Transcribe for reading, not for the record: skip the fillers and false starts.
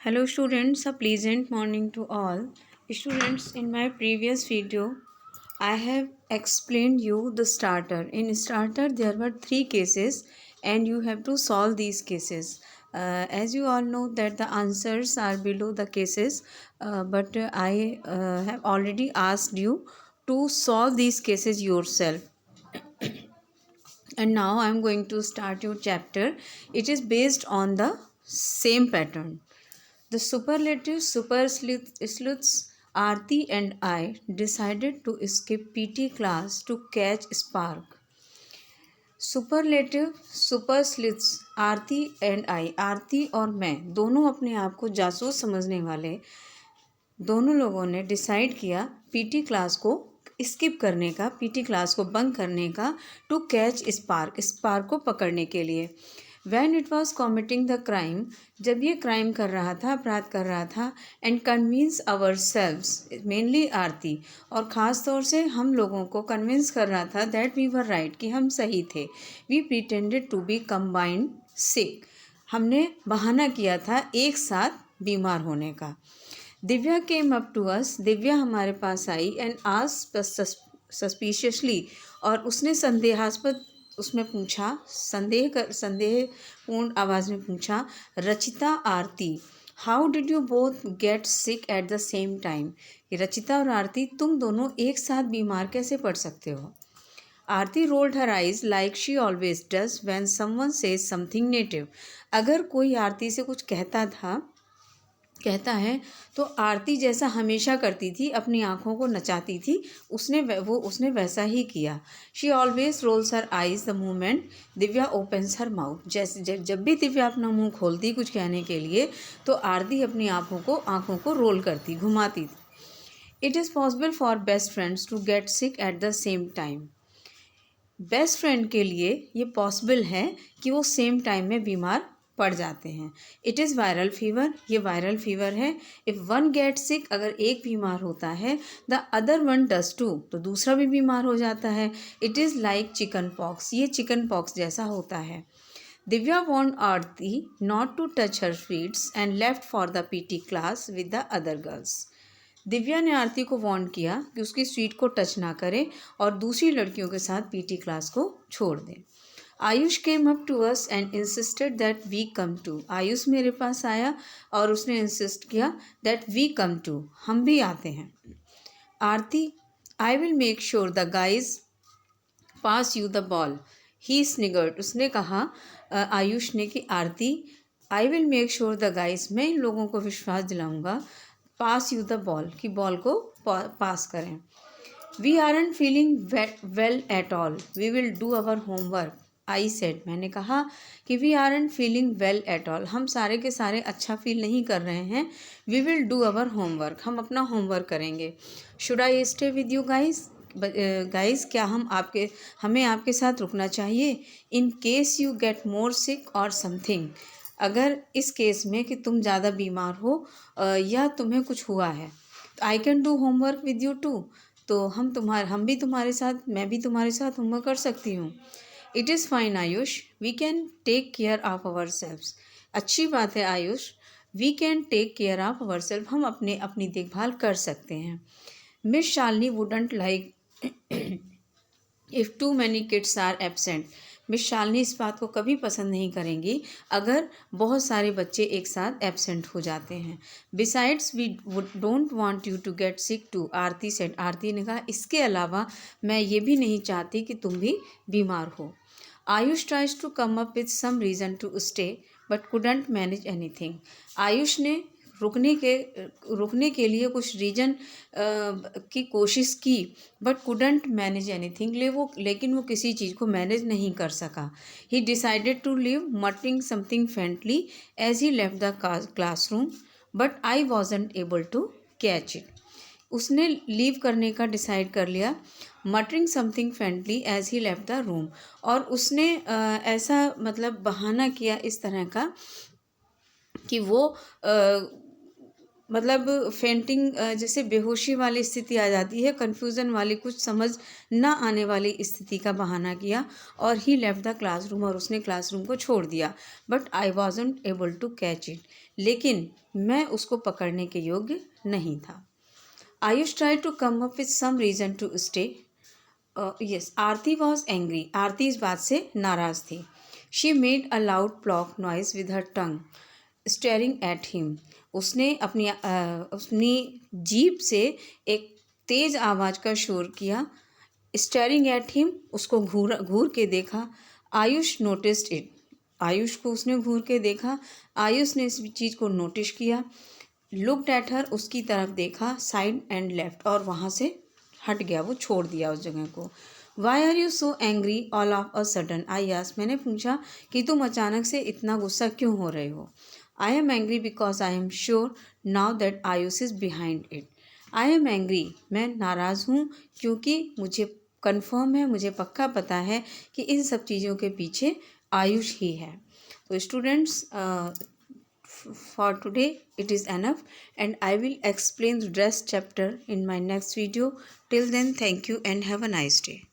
Hello students, a pleasant morning to all. Students, in my previous video, I have explained you the starter. In starter, there were three cases and you have to solve these cases. As you all know that the answers are below the cases, but I have already asked you to solve these cases yourself. And now I am going to start your chapter. It is based on the same pattern. The superlative super sleuths Aarti and I decided to skip PT class to catch Spark. Superlative super sleuths Aarti and I, Aarti और मैं दोनों अपने आप को जासूस समझने वाले दोनों लोगों ने डिसाइड किया पीटी क्लास को स्किप करने का, पीटी क्लास को बंक करने का, टू कैच स्पार्क, स्पार्क को पकड़ने के लिए। When it was committing the crime, जब ये क्राइम कर रहा था, अपराध कर रहा था, and convince ourselves, mainly Aarti, और ख़ास तौर से हम लोगों को कन्विंस कर रहा था दैट वी वर राइट, कि हम सही थे। We pretended to be combined sick, हमने बहाना किया था एक साथ बीमार होने का। Divya came up to us, Divya हमारे पास आई एंड आस्क्ड सस्पिशियसली, और उसने संदेहास्पद उसमें पूछा, संदेहपूर्ण आवाज़ में पूछा, Rachita Aarti, how did you both get sick at the same time, कि रचिता और आरती तुम दोनों एक साथ बीमार कैसे पड़ सकते हो। Aarti rolled her eyes like she always does when someone says something native, अगर कोई आरती से कुछ कहता है तो आरती जैसा हमेशा करती थी, अपनी आँखों को नचाती थी, उसने वैसा ही किया। She always rolls her eyes the moment Divya opens her mouth, जैसे जब भी दिव्या अपना मुंह खोलती कुछ कहने के लिए तो आरती अपनी आँखों को रोल करती, घुमाती थी। It is possible for best friends to get sick at the same time, best friend के लिए ये पॉसिबल है कि वो सेम टाइम में बीमार पड़ जाते हैं। इट इज़ वायरल फीवर, ये वायरल फीवर है। इफ़ वन गेट सिक, अगर एक बीमार होता है, the other one does too, तो दूसरा भी बीमार हो जाता है। It is like chicken pox, ये चिकन पॉक्स जैसा होता है। Divya want Aarti not to touch her sweets and left for the PT class with the other girls, Divya ने आरती को वार्न किया कि उसकी स्वीट को टच ना करे और दूसरी लड़कियों के साथ पीटी क्लास को छोड़ दे। Ayush came up to us and insisted that we come too, Ayush मेरे पास आया और उसने इंसिस्ट किया दैट वी कम टू, हम भी आते हैं। Aarti, I will make sure the guys pass you the ball, he sniggered, उसने कहा आयुष ने कि Aarti, I will make sure the guys, मैं इन लोगों को विश्वास दिलाऊंगा, पास यू द बॉल, कि बॉल को पास करें। We aren't feeling well at all, we will do our homework, I said, मैंने कहा कि we aren't feeling well at all, हम सारे के सारे अच्छा फील नहीं कर रहे हैं। We will do our homework, हम अपना होमवर्क करेंगे। Should I stay with you guys, guys क्या हमें आपके साथ रुकना चाहिए। In case you get more sick और समथिंग, अगर इस केस में कि तुम ज़्यादा बीमार हो या तुम्हें कुछ हुआ है, तो I can do homework with you too, तो हम भी तुम्हारे साथ, मैं भी तुम्हारे साथ होमवर्क कर सकती हूँ। It is fine Ayush, we can take care of ourselves, अच्छी बात है Ayush, we can take care of ourself, हम अपनी देखभाल कर सकते हैं। Miss Shalini wouldn't like if too many kids are absent, miss Shalini इस बात को कभी पसंद नहीं करेंगी अगर बहुत सारे बच्चे एक साथ एबसेंट हो जाते हैं। Besides we don't want you to get sick too, Aarti said, Aarti ने कहा इसके अलावा मैं ये भी नहीं चाहती कि तुम भी बीमार हो। Ayush tries to come up with some reason to stay but couldn't manage anything, Ayush ने रुकने के लिए कुछ रीजन की कोशिश की बट कुडंट मैनेज एनीथिंग, लेकिन वो किसी चीज़ को मैनेज नहीं कर सका। He decided to leave muttering something faintly as he left the classroom but I wasn't able to catch it, उसने लीव करने का डिसाइड कर लिया, muttering something faintly as he left the room, और उसने ऐसा मतलब बहाना किया इस तरह का कि वो मतलब फेंटिंग, जैसे बेहोशी वाली स्थिति आ जाती है, कन्फ्यूज़न वाली, कुछ समझ ना आने वाली स्थिति का बहाना किया और ही लेफ्ट द क्लासरूम, और उसने क्लासरूम को छोड़ दिया। But I wasn't able to catch it, लेकिन मैं उसको पकड़ने के योग्य नहीं था। Ayush try to come up with some reason to stay. Yes, Aarti was angry, Aarti इस बात से नाराज़ थी। She made a loud plock noise with her tongue staring at him. उसने अपनी जीभ से एक तेज आवाज़ का शोर किया। स्टेयरिंग एट हिम, उसको घूर घूर के देखा। आयुष नोटिस्ड इट, आयुष को उसने घूर के देखा। आयुष ने इस चीज़ को नोटिस किया। लुक्ड एट हर, उसकी तरफ देखा, साइड एंड लेफ्ट, और वहाँ से हट गया, वो छोड़ दिया उस जगह को। Why are you so angry all of a sudden, I asked, मैंने पूछा कि तुम अचानक से इतना गुस्सा क्यों हो रहे हो। I am angry because I am sure now that Ayush is behind it. I am angry, मैं नाराज़ हूँ क्योंकि मुझे कन्फर्म है, मुझे पक्का पता है कि इन सब चीज़ों के पीछे आयुष ही है। तो students, for today it is enough, and I will explain the rest chapter in my next video. Till then, thank you and have a nice day.